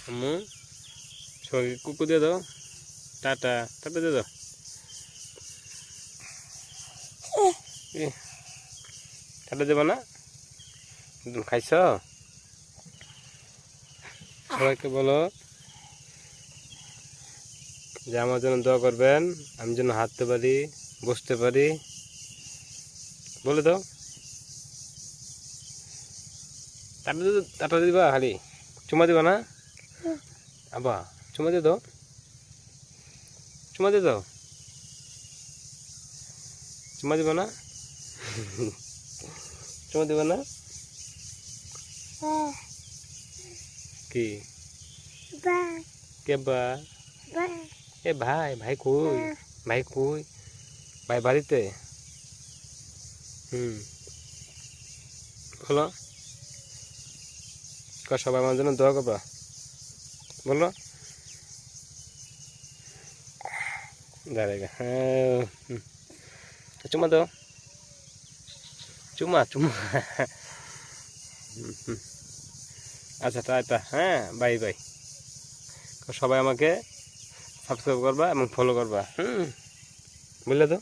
আম্মু সবাইকে কুকু দিয়ে দাও, টাটা টাটা দিয়ে দাও। টাটা দেবো না, খাইছ? সবাইকে বলো যে আমার জন্য দোয়া করবেন, আমি যেন হাঁটতে পারি, বসতে পারি। বলে দাও। টাটা দিবা, খালি চুমা দিবা না? আবা চুমা দিয়ে দাও, চুমা দিয়ে দাও। চুমা দিবা না? চুমা দিবা না? কি কে বা? এ ভাই, ভাই কই? ভাই কই? ভাই বাড়িতে? বলো সবাই আমার জন্য দোয়া করবা, বলো। দাঁড়াই, হ্যাঁ চুমা দাও, চুমা চুমা। আচ্ছা টাটা, হ্যাঁ বাই বাই। সবাই আমাকে সাবস্ক্রাইব করবা এবং ফলো করবা, বুঝলে তো?